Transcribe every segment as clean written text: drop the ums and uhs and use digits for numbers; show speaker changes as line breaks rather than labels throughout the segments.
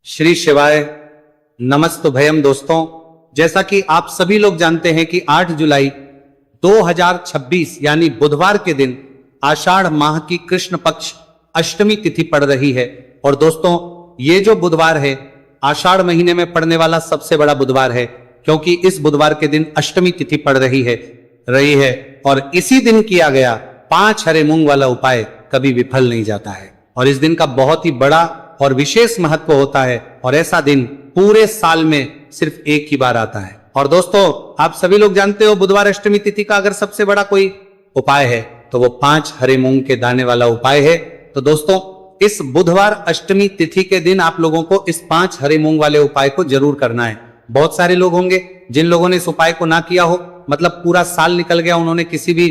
श्री शिवाय नमस्तुभयम। दोस्तों, जैसा कि आप सभी लोग जानते हैं कि 8 जुलाई 2026 यानी बुधवार के दिन आषाढ़ माह की कृष्ण पक्ष अष्टमी तिथि पड़ रही है। और दोस्तों, ये जो बुधवार है आषाढ़ महीने में पड़ने वाला सबसे बड़ा बुधवार है, क्योंकि इस बुधवार के दिन अष्टमी तिथि पड़ रही है और इसी दिन किया गया 5 हरे मूंग वाला उपाय कभी विफल नहीं जाता है। और इस दिन का बहुत ही बड़ा और विशेष महत्व होता है और ऐसा दिन पूरे साल में सिर्फ एक ही बार आता है। और दोस्तों, आप सभी लोग जानते हो बुधवार अष्टमी तिथि का अगर सबसे बड़ा कोई उपाय है तो वो 5 हरे मूंग के दाने वाला उपाय है। तो दोस्तों, इस बुधवार अष्टमी तिथि के दिन आप लोगों को इस 5 हरे मूंग वाले उपाय को जरूर करना है। बहुत सारे लोग होंगे जिन लोगों ने इस उपाय को ना किया हो, मतलब पूरा साल निकल गया, उन्होंने किसी भी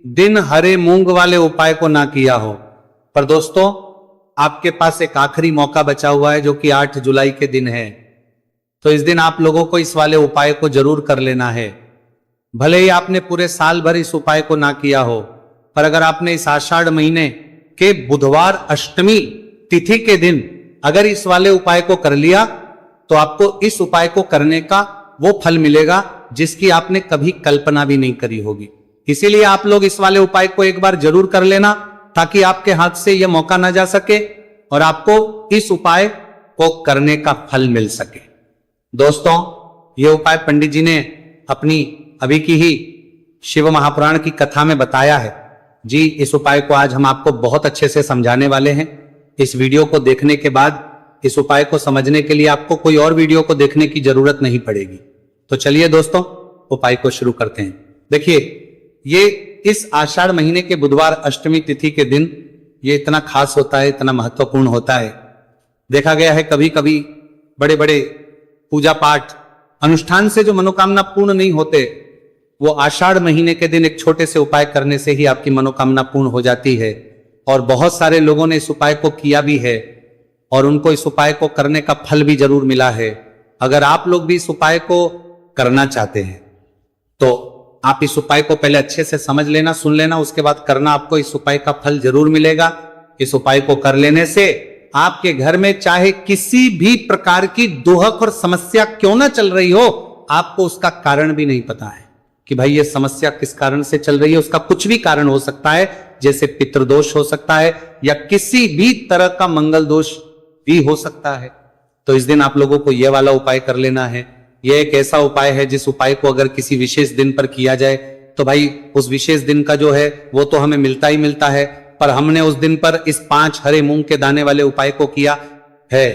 दिन हरे मूंग वाले उपाय को ना किया हो। पर दोस्तों, आपके पास एक आखिरी मौका बचा हुआ है जो कि 8 जुलाई के दिन है। तो इस दिन आप लोगों को इस वाले उपाय को जरूर कर लेना है। भले ही आपने पूरे साल भर इस उपाय को ना किया हो, पर अगर आपने इस आषाढ़ महीने के बुधवार अष्टमी तिथि के दिन अगर इस वाले उपाय को कर लिया तो आपको इस उपाय को करने का वो फल मिलेगा जिसकी आपने कभी कल्पना भी नहीं करी होगी। इसीलिए आप लोग इस वाले उपाय को एक बार जरूर कर लेना, ताकि आपके हाथ से यह मौका ना जा सके और आपको इस उपाय को करने का फल मिल सके। दोस्तों, यह उपाय पंडित जी ने अपनी अभी की ही शिव महापुराण की कथा में बताया है जी। इस उपाय को आज हम आपको बहुत अच्छे से समझाने वाले हैं। इस वीडियो को देखने के बाद इस उपाय को समझने के लिए आपको कोई और वीडियो को देखने की जरूरत नहीं पड़ेगी। तो चलिए दोस्तों, उपाय को शुरू करते हैं। देखिए, ये इस आषाढ़ महीने के बुधवार अष्टमी तिथि के दिन ये इतना खास होता है, इतना महत्वपूर्ण होता है। देखा गया है कभी कभी बड़े बड़े पूजा पाठ अनुष्ठान से जो मनोकामना पूर्ण नहीं होते, वो आषाढ़ महीने के दिन एक छोटे से उपाय करने से ही आपकी मनोकामना पूर्ण हो जाती है। और बहुत सारे लोगों ने इस उपाय को किया भी है और उनको इस उपाय को करने का फल भी जरूर मिला है। अगर आप लोग भी इस उपाय को करना चाहते हैं तो आप इस उपाय को पहले अच्छे से समझ लेना, सुन लेना, उसके बाद करना। आपको इस उपाय का फल जरूर मिलेगा। इस उपाय को कर लेने से आपके घर में चाहे किसी भी प्रकार की दुहक और समस्या क्यों ना चल रही हो, आपको उसका कारण भी नहीं पता है कि भाई ये समस्या किस कारण से चल रही है। उसका कुछ भी कारण हो सकता है, जैसे पितृदोष हो सकता है या किसी भी तरह का मंगल दोष भी हो सकता है। तो इस दिन आप लोगों को यह वाला उपाय कर लेना है। यह एक ऐसा उपाय है जिस उपाय को अगर किसी विशेष दिन पर किया जाए तो भाई उस विशेष दिन का जो है वो तो हमें मिलता ही मिलता है, पर हमने उस दिन पर इस 5 हरे मूंग के दाने वाले उपाय को किया है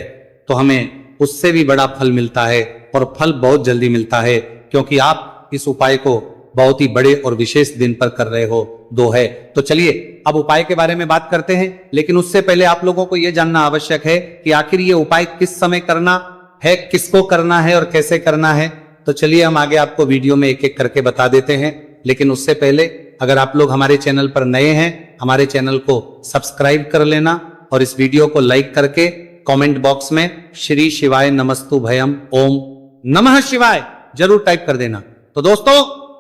तो हमें उससे भी बड़ा फल मिलता है। और फल बहुत जल्दी मिलता है, क्योंकि आप इस उपाय को बहुत ही बड़े और विशेष दिन पर कर रहे हो। तो चलिए अब उपाय के बारे में बात करते हैं। लेकिन उससे पहले आप लोगों को यह जानना आवश्यक है कि आखिर ये उपाय किस समय करना है, किसको करना है और कैसे करना है। तो चलिए हम आगे आपको वीडियो में एक एक करके बता देते हैं। लेकिन उससे पहले अगर आप लोग हमारे चैनल पर नए हैं, हमारे चैनल को सब्सक्राइब कर लेना और इस वीडियो को लाइक करके कमेंट बॉक्स में श्री शिवाय नमस्तुभयम ओम नमः शिवाय जरूर टाइप कर देना। तो दोस्तों,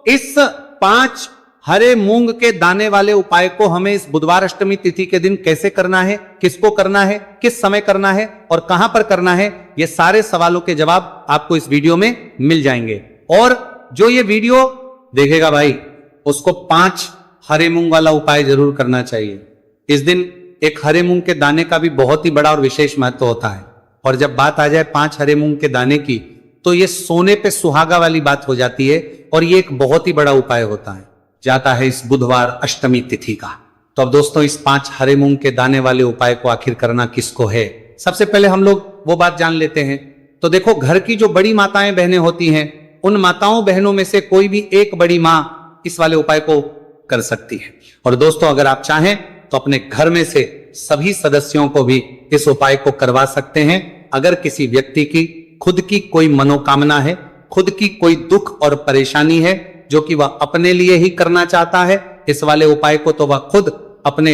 इस 5 हरे मूंग के दाने वाले उपाय को हमें इस बुधवार अष्टमी तिथि के दिन कैसे करना है, किसको करना है, किस समय करना है और कहां पर करना है, ये सारे सवालों के जवाब आपको इस वीडियो में मिल जाएंगे। और जो ये वीडियो देखेगा भाई, उसको 5 हरे मूंग वाला उपाय जरूर करना चाहिए। इस दिन एक हरे मूंग के दाने का भी बहुत ही बड़ा और विशेष महत्व होता है। और जब बात आ जाए 5 हरे मूंग के दाने की, तो ये सोने पे सुहागा वाली बात हो जाती है और ये एक बहुत ही बड़ा उपाय होता है, जाता है इस बुधवार अष्टमी तिथि का। तो अब दोस्तों, इस 5 हरे मूंग के दाने वाले उपाय को आखिर करना किसको है, सबसे पहले हम लोग वो बात जान लेते हैं। तो देखो, घर की जो बड़ी माताएं बहनें होती हैं, उन माताओं बहनों में से कोई भी एक बड़ी मां इस वाले उपाय को कर सकती है। और दोस्तों, अगर आप चाहें तो अपने घर में से सभी सदस्यों को भी इस उपाय को करवा सकते हैं। अगर किसी व्यक्ति की खुद की कोई मनोकामना है, खुद की कोई दुख और परेशानी है जो कि वह अपने लिए ही करना चाहता है, इस वाले उपाय को तो वह खुद अपने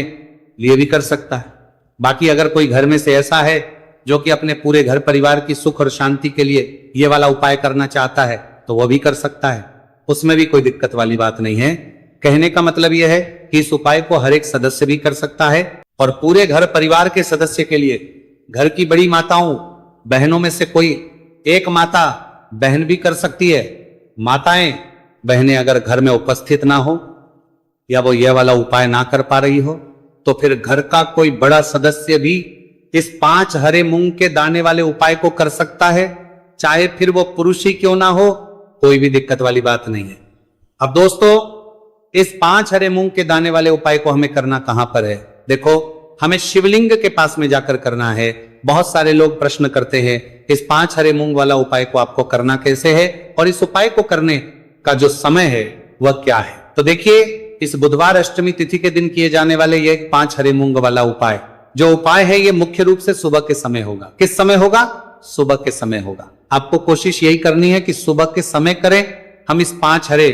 लिए भी कर सकता है। बाकी अगर कोई घर में से ऐसा है जो कि अपने पूरे घर परिवार की सुख और शांति के लिए यह वाला उपाय करना चाहता है तो वह भी कर सकता है, उसमें भी कोई दिक्कत वाली बात नहीं है। कहने का मतलब यह है कि इस उपाय को हर एक सदस्य भी कर सकता है और पूरे घर परिवार के सदस्य के लिए, घर की बड़ी माताओं बहनों में से कोई एक माता बहन भी कर सकती है। माताएं बहनें अगर घर में उपस्थित ना हो या वो ये वाला उपाय ना कर पा रही हो तो फिर घर का कोई बड़ा सदस्य भी इस 5 हरे मूंग के दाने वाले उपाय को कर सकता है, चाहे फिर वो पुरुष ही क्यों ना हो, कोई भी दिक्कत वाली बात नहीं है। अब दोस्तों, इस 5 हरे मूंग के दाने वाले उपाय को हमें करना कहां पर है? देखो, हमें शिवलिंग के पास में जाकर करना है। बहुत सारे लोग प्रश्न करते हैं इस 5 हरे मूंग वाला उपाय को आपको करना कैसे है और इस उपाय को करने का जो समय है वह क्या है। तो देखिए, इस बुधवार अष्टमी तिथि के दिन किए जाने वाले ये 5 हरे मूंग वाला उपाय, जो उपाय है ये मुख्य रूप से सुबह के समय होगा। किस समय होगा? सुबह के समय होगा। आपको कोशिश यही करनी है कि सुबह के समय करें। हम इस 5 हरे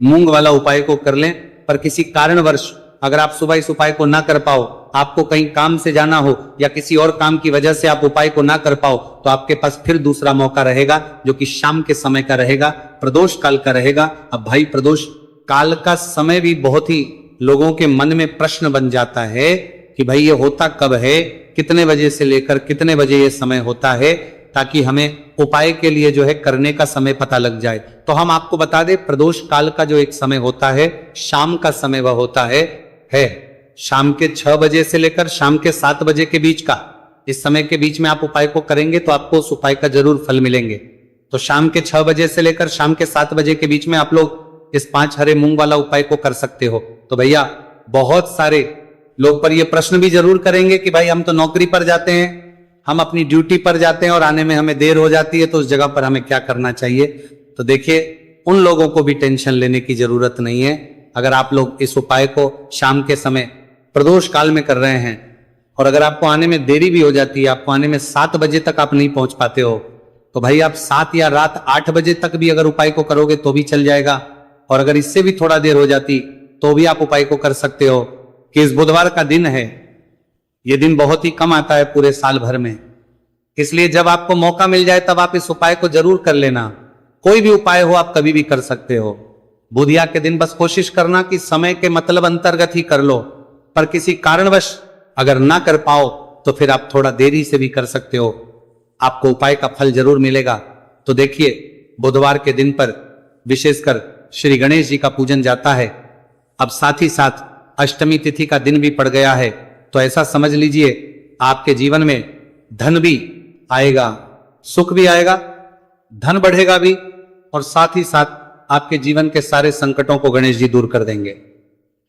मूंग वाला उपाय को कर लें, पर किसी कारणवश अगर आप सुबह इस उपाय को ना कर पाओ, आपको कहीं काम से जाना हो या किसी और काम की वजह से आप उपाय को ना कर पाओ, तो आपके पास फिर दूसरा मौका रहेगा जो कि शाम के समय का रहेगा, प्रदोष काल का रहेगा। अब भाई, प्रदोष काल का समय भी बहुत ही लोगों के मन में प्रश्न बन जाता है कि भाई ये होता कब है, कितने बजे से लेकर कितने बजे ये समय होता है, ताकि हमें उपाय के लिए जो है करने का समय पता लग जाए। तो हम आपको बता दें, प्रदोष काल का जो एक समय होता है, शाम का समय वह होता है शाम के 6 बजे से लेकर शाम के 7 बजे के बीच का। इस समय के बीच में आप उपाय को करेंगे तो आपको उस उपाय का जरूर फल मिलेंगे। तो शाम के 6 बजे से लेकर शाम के 7 बजे के बीच में आप लोग इस 5 हरे मूंग वाला उपाय को कर सकते हो। तो भैया, बहुत सारे लोग पर यह प्रश्न भी जरूर करेंगे कि भाई हम तो नौकरी पर जाते हैं, हम अपनी ड्यूटी पर जाते हैं और आने में हमें देर हो जाती है, तो उस जगह पर हमें क्या करना चाहिए? तो देखिए, उन लोगों को भी टेंशन लेने की जरूरत नहीं है। अगर आप लोग इस उपाय को शाम के समय प्रदोष काल में कर रहे हैं और अगर आपको आने में देरी भी हो जाती है, आपको आने में 7 बजे तक आप नहीं पहुंच पाते हो, तो भाई आप 7 या रात 8 बजे तक भी अगर उपाय को करोगे तो भी चल जाएगा। और अगर इससे भी थोड़ा देर हो जाती तो भी आप उपाय को कर सकते हो कि इस बुधवार का दिन है, यह दिन बहुत ही कम आता है पूरे साल भर में, इसलिए जब आपको मौका मिल जाए तब आप इस उपाय को जरूर कर लेना। कोई भी उपाय हो आप कभी भी कर सकते हो। बुधिया के दिन बस कोशिश करना कि समय के मतलब अंतर्गत ही कर लो, पर किसी कारणवश अगर ना कर पाओ तो फिर आप थोड़ा देरी से भी कर सकते हो, आपको उपाय का फल जरूर मिलेगा। तो देखिए, बुधवार के दिन पर विशेषकर श्री गणेश जी का पूजन जाता है। अब साथ ही साथ अष्टमी तिथि का दिन भी पड़ गया है, तो ऐसा समझ लीजिए आपके जीवन में धन भी आएगा, सुख भी आएगा, धन बढ़ेगा भी, और साथ ही साथ आपके जीवन के सारे संकटों को गणेश जी दूर कर देंगे।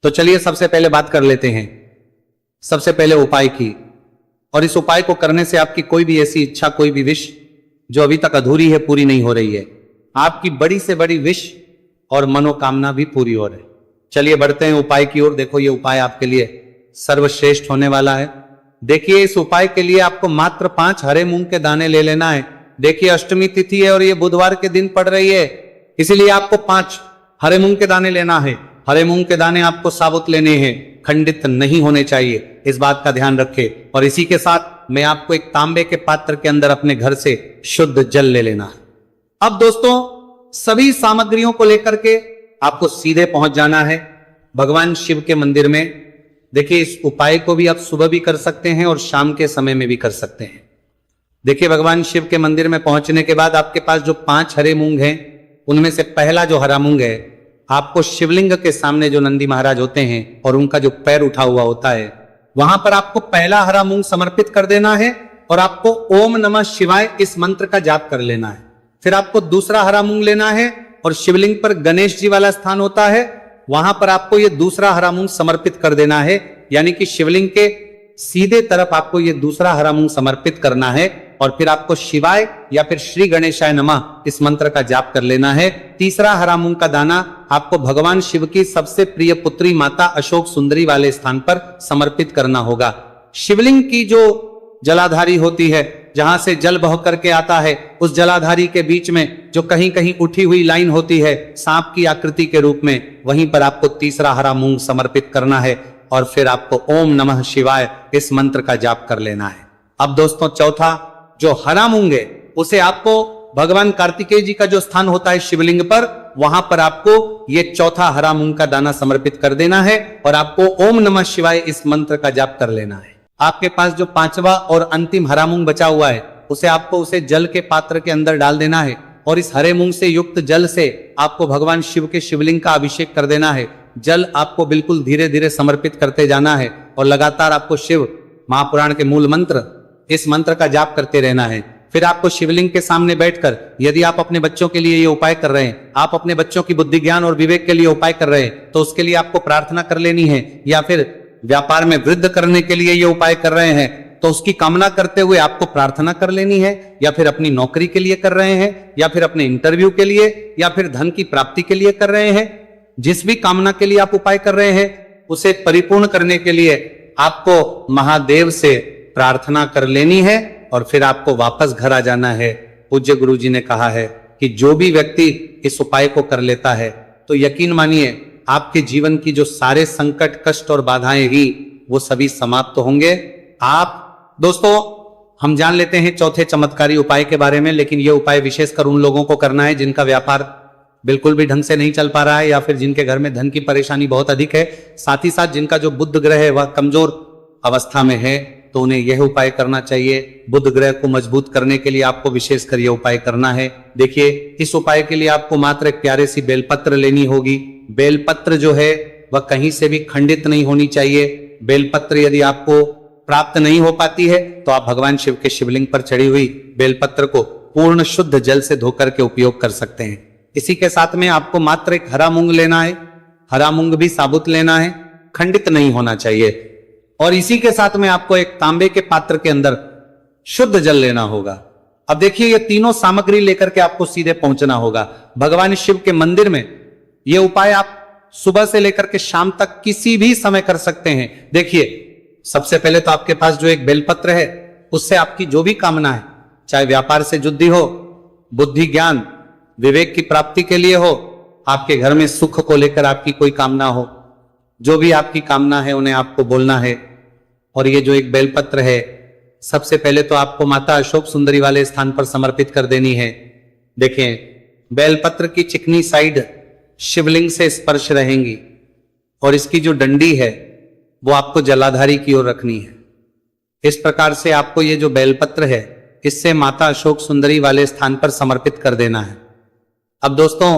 तो चलिए सबसे पहले बात कर लेते हैं सबसे पहले उपाय की। और इस उपाय को करने से आपकी कोई भी ऐसी इच्छा, कोई भी विश जो अभी तक अधूरी है, पूरी नहीं हो रही है। आपकी बड़ी से बड़ी विश और मनोकामना भी पूरी हो रही। चलिए बढ़ते हैं उपाय की ओर। देखो, ये उपाय आपके लिए सर्वश्रेष्ठ होने वाला है। देखिए, इस उपाय के लिए आपको मात्र 5 हरे मूंग के दाने ले लेना है। देखिए, अष्टमी तिथि है और ये बुधवार के दिन पड़ रही है, इसीलिए आपको 5 हरे मूंग के दाने लेना है। हरे मूंग के दाने आपको साबुत लेने हैं, खंडित नहीं होने चाहिए, इस बात का ध्यान रखें। और इसी के साथ मैं आपको एक तांबे के पात्र के अंदर अपने घर से शुद्ध जल ले लेना है। अब दोस्तों, सभी सामग्रियों को लेकर के आपको सीधे पहुंच जाना है भगवान शिव के मंदिर में। देखिए, इस उपाय को भी आप सुबह भी कर सकते हैं और शाम के समय में भी कर सकते हैं। देखिए, भगवान शिव के मंदिर में पहुंचने के बाद आपके पास जो 5 हरे मूंग हैं, उनमें से पहला जो हरा मूंग है, आपको शिवलिंग के सामने जो नंदी महाराज होते हैं और उनका जो पैर उठा हुआ होता है, वहां पर आपको पहला हरा मूंग समर्पित कर देना है और आपको ओम नमः शिवाय इस मंत्र का जाप कर लेना है। फिर आपको दूसरा हरा मूंग लेना है और शिवलिंग पर गणेश जी वाला स्थान होता है, वहां पर आपको ये दूसरा हरा मूंग समर्पित कर देना है। यानी कि शिवलिंग के सीधे तरफ आपको ये दूसरा हरा मूंग समर्पित करना है और फिर आपको शिवाय या फिर श्री गणेशाय नमः इस मंत्र का जाप कर लेना है। तीसरा हरा मूंग का दाना आपको भगवान शिव की सबसे प्रिय पुत्री माता अशोक सुंदरी वाले स्थान पर समर्पित करना होगा। शिवलिंग की जो जलाधारी होती है, जहां से जल बह करके आता है, उस जलाधारी के बीच में जो कहीं कहीं उठी हुई लाइन होती है सांप की आकृति के रूप में, वहीं पर आपको तीसरा हरा मूंग समर्पित करना है और फिर आपको ओम नमः शिवाय इस मंत्र का जाप कर लेना है। अब दोस्तों, चौथा जो हरा मूंग है, उसे आपको भगवान कार्तिकेय जी का जो स्थान होता है शिवलिंग पर, वहां पर आपको ये चौथा हरा मूंग का दाना समर्पित कर देना है और आपको ओम नमः शिवाय इस मंत्र का जाप कर लेना है। आपके पास जो 5वां और अंतिम हरा मूंग बचा हुआ है, उसे आपको उसे जल के पात्र के अंदर डाल देना है और इस हरे मूंग से युक्त जल से आपको भगवान शिव के शिवलिंग का अभिषेक कर देना है। जल आपको बिल्कुल धीरे धीरे समर्पित करते जाना है और लगातार आपको शिव महापुराण के मूल मंत्र, इस मंत्र का जाप करते रहना है। फिर आपको शिवलिंग के सामने बैठकर, यदि आप अपने बच्चों के लिए ये उपाय कर रहे हैं, आप अपने बच्चों की बुद्धि ज्ञान और विवेक के लिए उपाय कर रहे हैं, तो उसके लिए आपको प्रार्थना कर लेनी है। या फिर व्यापार में वृद्धि करने के लिए ये उपाय कर रहे हैं तो उसकी कामना करते हुए आपको प्रार्थना कर लेनी है। या फिर अपनी नौकरी के लिए कर रहे हैं, या फिर अपने इंटरव्यू के लिए, या फिर धन की प्राप्ति के लिए कर रहे हैं, जिस भी कामना के लिए आप उपाय कर रहे हैं उसे परिपूर्ण करने के लिए आपको महादेव से प्रार्थना कर लेनी है और फिर आपको वापस घर आ जाना है। पूज्य गुरु जी ने कहा है कि जो भी व्यक्ति इस उपाय को कर लेता है तो यकीन मानिए आपके जीवन की जो सारे संकट, कष्ट और बाधाएं ही वो सभी समाप्त होंगे। आप दोस्तों, हम जान लेते हैं चौथे चमत्कारी उपाय के बारे में, लेकिन यह उपाय विशेषकर उन लोगों को करना है जिनका व्यापार बिल्कुल भी ढंग से नहीं चल पा रहा है, या फिर जिनके घर में धन की परेशानी बहुत अधिक है, साथ ही साथ जिनका जो बुध ग्रह है वह कमजोर अवस्था में है, तो उन्हें यह उपाय करना चाहिए। बुध ग्रह को मजबूत करने के लिए आपको विशेषकर यह उपाय करना है। देखिए, इस उपाय के लिए आपको मात्र एक प्यारे सी बेलपत्र लेनी होगी। बेलपत्र जो है वह कहीं से भी खंडित नहीं होनी चाहिए। बेलपत्र यदि आपको प्राप्त नहीं हो पाती है तो आप भगवान शिव के शिवलिंग पर चढ़ी हुई बेलपत्र को पूर्ण शुद्ध जल से धोकर के उपयोग कर सकते हैं। इसी के साथ में आपको मात्र एक हरा मूंग लेना है। हरा मूंग भी साबुत लेना है, खंडित नहीं होना चाहिए। और इसी के साथ में आपको एक तांबे के पात्र के अंदर शुद्ध जल लेना होगा। अब देखिए, ये तीनों सामग्री लेकर के आपको सीधे पहुंचना होगा भगवान शिव के मंदिर में। यह उपाय आप सुबह से लेकर के शाम तक किसी भी समय कर सकते हैं। देखिए, सबसे पहले तो आपके पास जो एक बेलपत्र है उससे आपकी जो भी कामना है, चाहे व्यापार से जुड़ी हो, बुद्धि ज्ञान विवेक की प्राप्ति के लिए हो, आपके घर में सुख को लेकर आपकी कोई कामना हो, जो भी आपकी कामना है उन्हें आपको बोलना है। और ये जो एक बेलपत्र है, सबसे पहले तो आपको माता अशोक सुंदरी वाले स्थान पर समर्पित कर देनी है। देखें, बेलपत्र की चिकनी साइड शिवलिंग से स्पर्श रहेंगी और इसकी जो डंडी है वो आपको जलाधारी की ओर रखनी है। इस प्रकार से आपको ये जो बेलपत्र है इससे माता अशोक सुंदरी वाले स्थान पर समर्पित कर देना है। अब दोस्तों,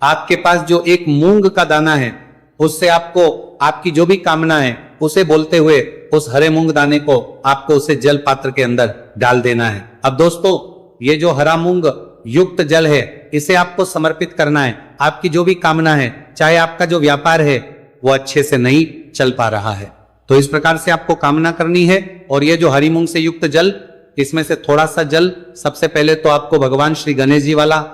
आपके पास जो एक मूंग का दाना है उससे आपको आपकी जो भी कामना है उसे बोलते हुए उस हरे मूंग दाने को आपको उसे जल पात्र के अंदर डाल देना है। अब दोस्तों, ये जो हरा मूंग युक्त जल है इसे आपको समर्पित करना है। आपकी जो भी कामना है, चाहे आपका जो व्यापार है वो अच्छे से नहीं चल पा रहा है, तो इस प्रकार से आपको कामना करनी है। और ये जो हरी मूंग से युक्त जल, इसमें से थोड़ा सा जल सबसे पहले तो आपको भगवान श्री गणेश जी वाला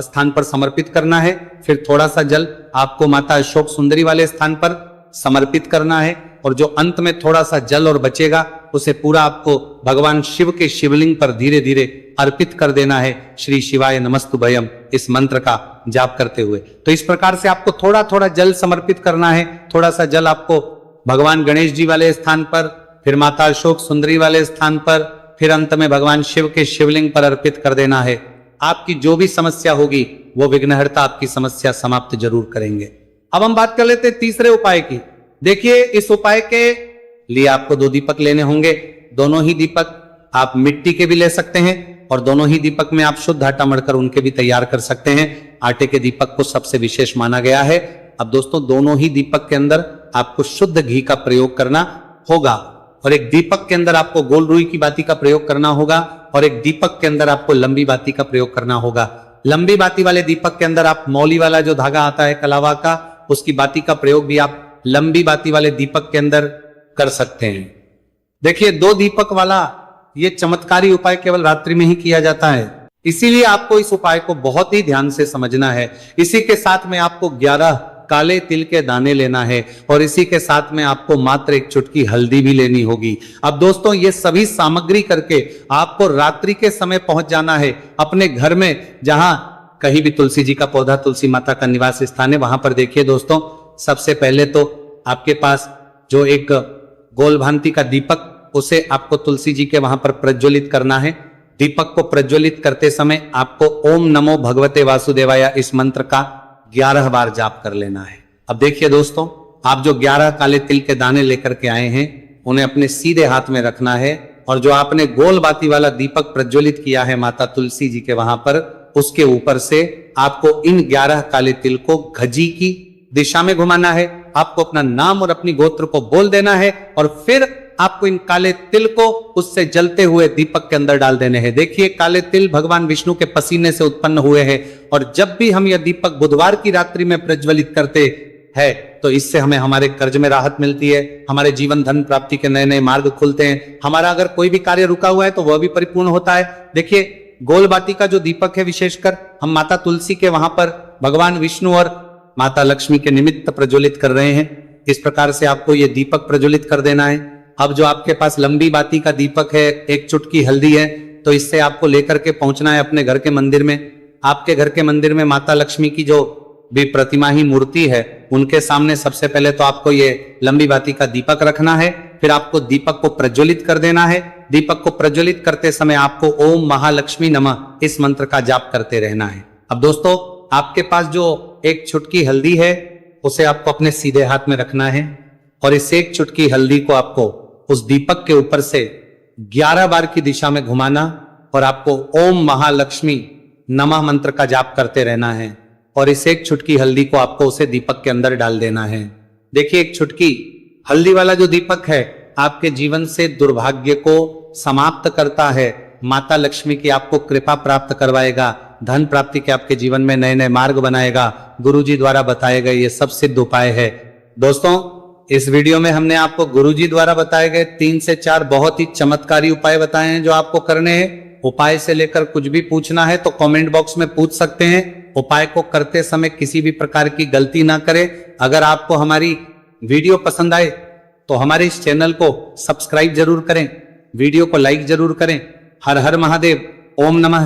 स्थान पर समर्पित करना है। फिर थोड़ा सा जल आपको माता अशोक सुंदरी वाले स्थान पर समर्पित करना है। और जो अंत में थोड़ा सा जल और बचेगा उसे पूरा आपको भगवान शिव के शिवलिंग पर धीरे धीरे अर्पित कर देना है, श्री शिवाय नमस्तुभयम इस मंत्र का जाप करते हुए। तो इस प्रकार से आपको थोड़ा थोड़ा जल समर्पित करना है। थोड़ा सा जल आपको भगवान गणेश जी वाले स्थान पर, फिर माता अशोक सुंदरी वाले स्थान पर, फिर अंत में भगवान शिव के शिवलिंग पर अर्पित कर देना है। आपकी जो भी समस्या होगी वो विघ्नहर्ता आपकी समस्या समाप्त जरूर करेंगे। अब हम बात कर लेते हैं तीसरे उपाय की। देखिए, इस उपाय के लिए आपको 2 दीपक लेने होंगे। दोनों ही दीपक आप मिट्टी के भी ले सकते हैं और दोनों ही दीपक में आप शुद्ध आटा मढ़कर उनके भी तैयार कर सकते हैं। आटे के दीपक को सबसे विशेष माना गया है। अब दोस्तों, दोनों ही दीपक के अंदर आपको शुद्ध घी का प्रयोग करना होगा और एक दीपक के अंदर आपको गोल रुई की बाती का प्रयोग करना होगा और एक दीपक के अंदर आपको लंबी बाती का प्रयोग करना होगा। लंबी बाती वाले दीपक के अंदर आप मौली वाला जो धागा आता है कलावा का, उसकी बाती का प्रयोग भी आप लंबी बाती वाले दीपक के अंदर कर सकते हैं। देखिए, 2 दीपक वाला ये चमत्कारी उपाय केवल रात्रि में ही किया जाता है, इसीलिए आपको इस उपाय को बहुत ही ध्यान से समझना है। इसी के साथ में आपको 11 काले तिल के दाने लेना है और इसी के साथ में आपको मात्र एक चुटकी हल्दी भी लेनी होगी। अब दोस्तों, ये सभी सामग्री करके आपको रात्रि के समय पहुंच जाना है अपने घर में, जहां कहीं भी तुलसी जी का पौधा, तुलसी माता का निवास स्थान है, वहां पर देखिए दोस्तों, सबसे पहले तो आपके पास जो एक गोल भांति का दीपक, उसे आपको तुलसी जी के वहां पर प्रज्वलित करना है। दीपक को प्रज्वलित करते समय आपको ओम नमो भगवते वासुदेवाय इस मंत्र का 11 बार जाप कर लेना है। अब देखिए दोस्तों, आप जो 11 काले तिल के दाने लेकर के आए हैं उन्हें अपने सीधे हाथ में रखना है और जो आपने गोल बाती वाला दीपक प्रज्वलित किया है माता तुलसी जी के वहां पर, उसके ऊपर से आपको इन 11 काले तिल को घजी की दिशा में घुमाना है। आपको अपना नाम और अपनी गोत्र को बोल देना है और फिर आपको इन काले तिल को उससे जलते हुए दीपक के अंदर डाल देने हैं। देखिए, काले तिल भगवान विष्णु के पसीने से उत्पन्न हुए हैं और जब भी हम यह दीपक बुधवार की रात्रि में प्रज्वलित करते हैं तो इससे हमें हमारे कर्ज में राहत मिलती है, हमारे जीवन धन प्राप्ति के नए नए मार्ग खुलते हैं, हमारा अगर कोई भी कार्य रुका हुआ है तो वह भी परिपूर्ण होता है। देखिए, गोल बाती का जो दीपक है विशेषकर हम माता तुलसी के वहां पर भगवान विष्णु और माता लक्ष्मी के निमित्त प्रज्वलित कर रहे हैं। इस प्रकार से आपको यह दीपक प्रज्वलित कर देना है। अब जो आपके पास लंबी बाती का दीपक है, एक चुटकी हल्दी है, तो इससे आपको लेकर के पहुंचना है अपने घर के मंदिर में। आपके घर के मंदिर में माता लक्ष्मी की जो भी प्रतिमा ही मूर्ति है, उनके सामने सबसे पहले तो आपको ये लंबी बाती का दीपक रखना है। फिर आपको दीपक को प्रज्वलित कर देना है। दीपक को प्रज्वलित करते समय आपको ओम महालक्ष्मी नमः इस मंत्र का जाप करते रहना है। अब दोस्तों, आपके पास जो एक चुटकी हल्दी है उसे आपको अपने सीधे हाथ में रखना है और इस एक चुटकी हल्दी को आपको उस दीपक के ऊपर से 11 बार की दिशा में घुमाना और आपको ओम महालक्ष्मी नमः मंत्र का जाप करते रहना है और इस एक चुटकी हल्दी को आपको उसे दीपक के अंदर डाल देना है। देखिए, एक चुटकी हल्दी वाला जो दीपक है आपके जीवन से दुर्भाग्य को समाप्त करता है, माता लक्ष्मी की आपको कृपा प्राप्त करवाएगा, धन प्राप्ति के आपके जीवन में नए नए मार्ग बनाएगा। गुरुजी द्वारा बताए गए ये सब सिद्ध उपाय है। दोस्तों, इस वीडियो में हमने आपको गुरुजी द्वारा बताए गए 3 से 4 बहुत ही चमत्कारी उपाय बताए हैं जो आपको करने हैं। उपाय से लेकर कुछ भी पूछना है तो कमेंट बॉक्स में पूछ सकते हैं। उपाय को करते समय किसी भी प्रकार की गलती ना करें। अगर आपको हमारी वीडियो पसंद आए तो हमारे इस चैनल को सब्सक्राइब जरूर करें, वीडियो को लाइक जरूर करें। हर हर महादेव। ओम नमः